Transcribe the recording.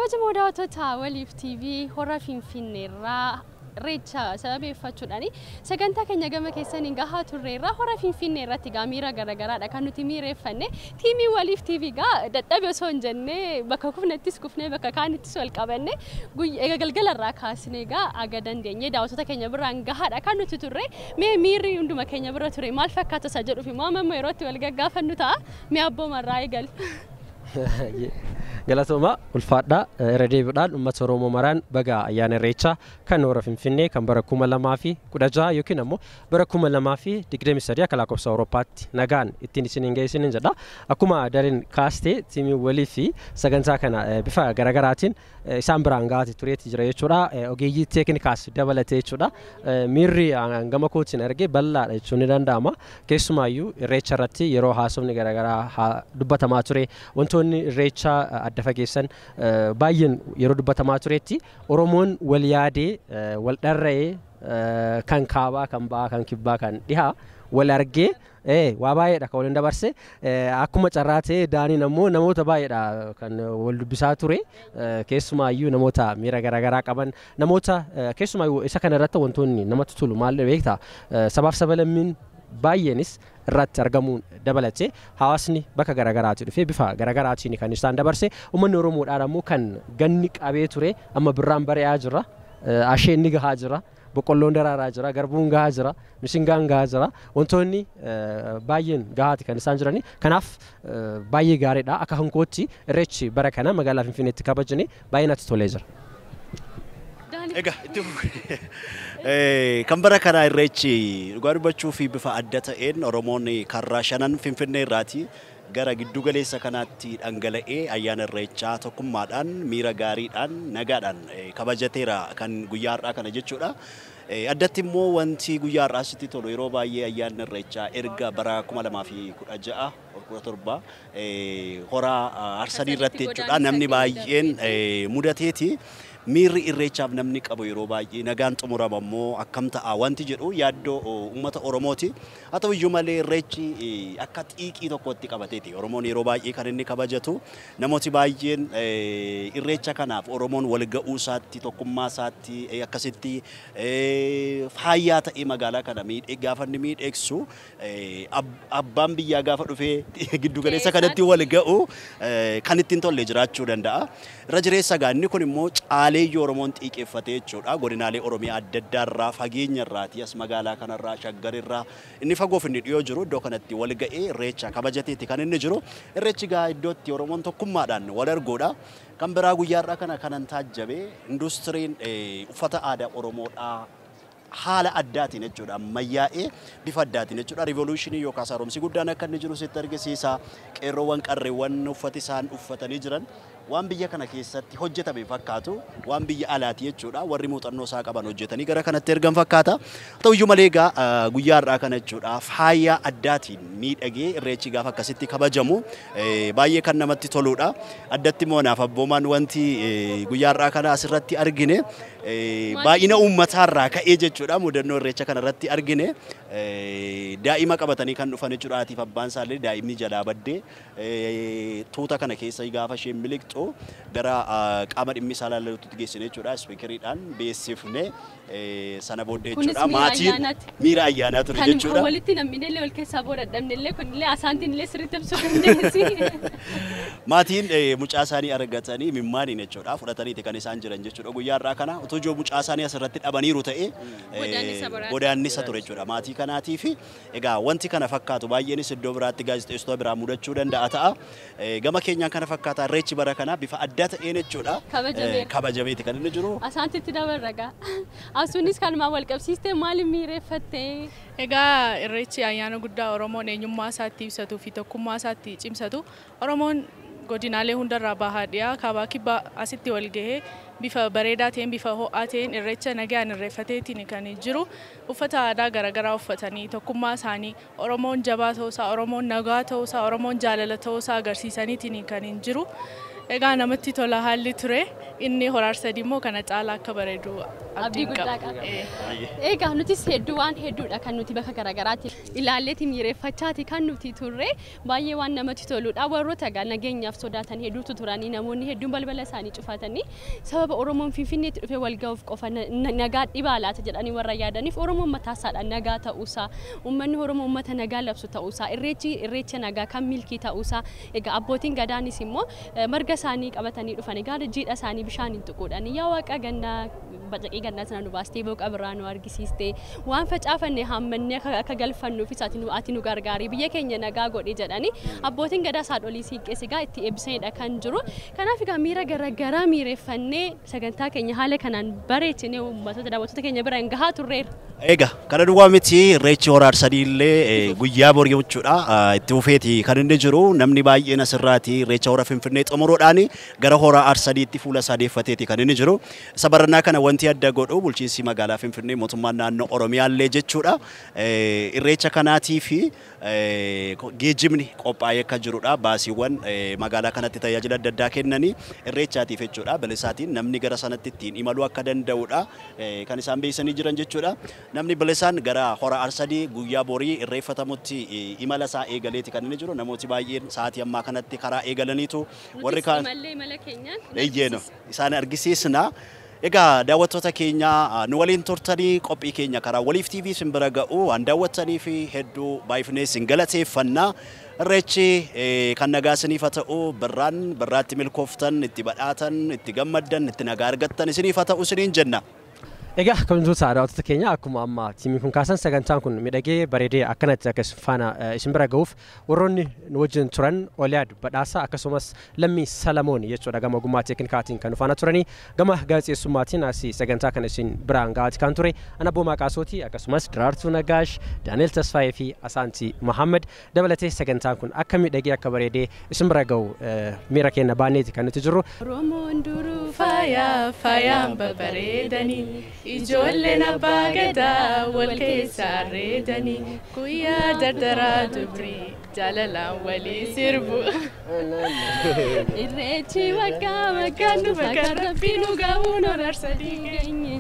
kabajamoo daawwattoota Waliif TV hora Finfinneerraa Irreecha sababeeffachuudhaan sagantaa keenya gama keessaniin gahaa turreerraa hora Finfinneerratti miira garagaraadha kan nuti miireeffanne tiimii Waliif TV dadhabe osoo hin jenne bakka kufnettis kufnee bakka kaanittis wal qabanne galgalarraa kaasnee aga dandeenye daawwattoota keenya biraan gahaadha kan nuti turre mee miirri hunduma keenya bira ture maal fakkaata isa jedhuuf immoo amma yerootti wal gaggaafannu ta'a mee abboomarraa eegal. Galatoma ulfaadha irra deebiidhaan uummata Oromoo maraan baga ayyaana Irreechaa kan hora Finfinnee kan bara 2016 yookiin ammoo bara 2023 akka lakkoofsa Awurooppaatti nagaan ittiin isiniin geessinin jedha. Akkuma darin kaastee tiimii Waliif sagantaa kana bifa garagaraatiin isaan biraan gahaati tureetti jira jechuudha. Ogeeyyii teeknikaas dabalatee jechuudha. Miirri gama kootiin argee bal'aadha jechuun ni danda'ama. Keessumaayyuu Irreecha irratti yeroo haasofni garagaraa dubbatamaa ture wantoonni Irreecha adda fageessan baay'een yeroo dubbatamaa turetti Oromoon wal yaadee wal dharra'ee kan kaabaa kan ba'aa kan kibbaa kan dhihaa wal argee waa baay'eedha kan waliin dabarse akkuma carraa ta'ee daaniin ammoo namoota baay'eedha kan wal dubbisaa ture keessumaayyuu namoota miira garagaraa qaban namoota keessumaayyuu isa kana irratti wantoonni namatti tolu maal beektaa sabaaf sabalammiin baay'eenis irratti argamuun dabalatee hawaasni bakka garagaraatti dhufee bifa garagaraatiin kan isaan dabarse uummanni Oromoodhaan ammoo kan ganni qabee ture amma birraan bari'aa jira asheenni gahaa jira boqqolloon daraaraa jira garbuun gahaa jira mishingaan gahaa jira wantoonni baay'een gahaati kan isaan jirani kanaaf baay'ee gaariidha akka hankootti Irreechi bara kana magaalaa Finfinneetti kabajanii baay'ee natti tolee jira. Ega kan bara kana Irreechi dhugaa dubbachuu fi bifa adda ta'een Oromoon karraa shanan Finfinnee irraati gara giddu galeessa kanaatti dhangala'ee ayyaana Irreechaa tokkummaadhaan miira gaariidhaan nagaadhaan kabajateera kan guyyaa har'aa kana jechuudha. Addatti immoo wanti guyyaa har'aa sitti tolu yeroo baay'ee ayyaanni Irreechaa erga bara 2016 17 hora Arsadii irratti jechuudha namni baay'een mudateeti. Miirri Irreechaaf namni qabu yeroo baay'ee nagaan xumurama immoo akkam ta'a wanti jedhu yaaddoo uummata Oromooti. Haa ta'u iyyuu malee Irreechi akka xiiqii tokkotti qabateeti. Oromoon yeroo baay'ee kan inni kabajatu namooti baay'een Irreecha kanaaf Oromoon wal ga'uu isaatti tokkummaa isaatti akkasitti faayyaa ta'ee magaalaa kana gaafa inni miidhegsu abbaan biyyaa gaafa dhufee giddu galeessa kanatti wal ga'u kan ittiin tolle jiraachuu danda'a. Irra jireessa gaanni kun immoo Aleeyyi Oromoon xiiqeffatee jechuudha godinaalee Oromiyaa adda addaa irraa fageenya irraati as magaalaa kanarraa shaggar irraa inni fagoof inni dhiyoo jiru iddoo kanatti wal ga'ee Irreecha kabajateeti kan inni jiru Irreechi gaa iddootti Oromoon tokkummaadhaan wal arguudha kan biraa guyyaa irraa kana kanan taajjabee industiriin uffata aadaa Oromoodhaa haala addaatiin jechuudha ammayyaa'ee bifa addaatiin jechuudha rivolutionii yookaas haaromsi guddaan akka inni jiru sitti argisiisa qeerroowwan qarreewwan uffati isaan uffatanii jiran waan biyya kana keessatti hojjetame fakkaatu waan biyya alaati jechuudha warri muuxannoo isaa qaban hojjetanii gara kanatti ergan fakkaata ta'u iyyuu malee guyyaa har'aa kana jechuudha faaya addaatiin miidhagee Irreechi gaafa akkasitti kabajamu baay'ee kan namatti toludha addatti immoo naaf abboomaan wanti guyyaa har'aa kana asirratti argine baay'ina uummataarraa ka'ee jechuudha mudannoo Irreecha kana irratti argine daa'ima qabatanii kan dhufan jechuudha atiif abbaan isaallee daa'imni jalaa baddee tuuta kana keessa gaafa isheen miliqxu gara qaama dhimmi isaa ilaallatutti geessine jechuudha ispeekeriidhaan beeksifne sana booddee jechuudha maatiin miira ayyaanaa ture jechuudha. Kan walitti namni illee wal keessaa boodadhamne illee kun illee asaantiin illee sirriitti ibsuu dandeessi. Maatiin mucaa isaanii argatanii mimmaaniin jechuudha fudhataniiti kan isaan jiran jechuudha guyyaa har'aa kana utuu ijoo mucaa isaanii asirratti dhabaniiru ta'e godaannisa ture jechuudha maatii kanaatii fi egaa wanti kana fakkaatu baay'eenis iddoo biraatti gaazexeessitoota biraa mudachuu danda'a ta'a. Gama keenyaan kana fakkaata Irreechi bara kana bifa adda ta'een jechuudha kabajameeti kan inni jiru. Asaantitti dabarragaa. Asuunis kanuma wal qabsiistee maaliif miireeffattee? Egaa Irreechi ayyaana guddaa Oromoon eenyummaa isaatti ibsatuu fi tokkummaa isaatti cimsatu Oromoon godinaalee hundarraa bahaa dhiyaa kaabaa kibbaa asitti wal gahee bifa bareedaa ta'een bifa ho'aa ta'een Irreecha nagaan irreeffateetiin kan jiru uffata aadaa garaagaraa uffatanii tokkummaa isaanii Oromoon jabaa ta'uusaa Oromoon nagaa ta'uusaa Oromoon jaalala ta'uusaa agarsiisaniitiin kan jiru egaa namatti tola haalli ture inni hora Arsadii immoo kana caalaa akka bareedu abdii guddaa qaba. Egaa nutis hedduu waan hedduudha kan nuti bakka garaagaraatti ilaalleeti miireeffachaati kan nuti turre baay'ee waan namatti toludha. Warroota egaa nageenyaaf sodaatan hedduutu turanii namoonni hedduun balbala isaanii cufatanii sababa Oromoon Finfinneetti dhufee wal ga'uuf qofa nagaa dhibaa laata jedhanii warra yaadaniif Oromoon mataasaadhaan nagaa ta'uusaa uummanni Oromoo uummata nagaa labsu ta'uusaa irreecha nagaa kan milkii ta'uusaa egaa abbootiin gadaanis immoo marga isaanii qabatanii dhufan egaa jiidha isaanii bishaaniin tuquudhaan yaa waaqa gannaa bacaqii gannaa sana nu baastee booqa biraa nu argisiiste waan facaafanne hammannee akka galfannuuf ati nu gargaarii biyya keenya nagaa godhi jedhanii abbootiin gadaa saadholii siiqqees egaa itti eebbisanidha kan jiru. Kanaaf egaa miira garaagaraa miireeffannee sagantaa keenya haala kanaan bareechinee uummattoota daawwattoota keenya biraan gahaa turreera. Egaa kana duwwaa miti irreechi hora arsadii illee guyyaa borii jechuudha itti fufeeti kan inni jiru namni baay'een asirraati irreecha hora Finfinnee xumuruudhaan gara hora arsadiitti fuula isaa deeffateeti kan inni jiru. Isa barannaa kana wanti adda godhu bulchiinsi magaalaa Finfinnee mootummaan naannoo Oromiyaa illee jechuudha irreecha kanaatii fi geejjibni qophaa'ee akka jirudha baasiiwwan magaalaa kanatti tajaajila adda addaa kennanii irreechaatiif jechuudha bilisaatiin namni gara sanatti ittiin imaluu akka danda'udha kan isaan beeksisanii jiran jechuudha. Namni bilisaan gara hora arsadii guyyaa borii irreeffatamutti imala isaa eegaleeti kan inni jiru namooti baay'een sa'aatii ammaa kanatti karaa eegalaniitu warri kaan isaan argisiisna. Egaa daawwattoota keenya nu waliin turtanii qophii keenya karaa Waliif TV sin bira ga'u waan daawwattanii fi hedduu baay'ifnee sin galateeffannaa. Irreechi kan nagaa isiniif haa ta'u birraatti milkooftan itti badhaatan itti gammaddan itti nagaa argattan isiniif haa ta'u isiniin jenna. Egaa kabajamtoota daawwattoota keenya akkuma amma tiimiin kun kaasan sagantaan kun miidhagee bareedee akkanatti akkas faana isin bira ga'uuf warroonni nu wajjin turan Oliyaad Badhaasaa akkasumas Lammii Salamoon jechuudha gama ogummaa teeknikaatiin kan faana turanii gama gaazexeessummaatiin asii sagantaa kana isin biraan ga'aati kan ture ana Boomaa Qaasootii akkasumas Diraartuu Nagaash Daani'el Tasfaayee fi Asaantii Mahammad dabalatee sagantaan kun akka miidhagee akka bareedee isin bira ga'u miira keenya baanneeti kan nuti jirru. Oromoon duruu faayaan babareedanii ijoolleen abbaa gadaa wal keessaa reedanii guyyaa dardaraa dubrii jaalalaan walii sirbu. Irreechi waggaa waggaan dhufa kan rabbii nu ga'uun hora arsadii geenye.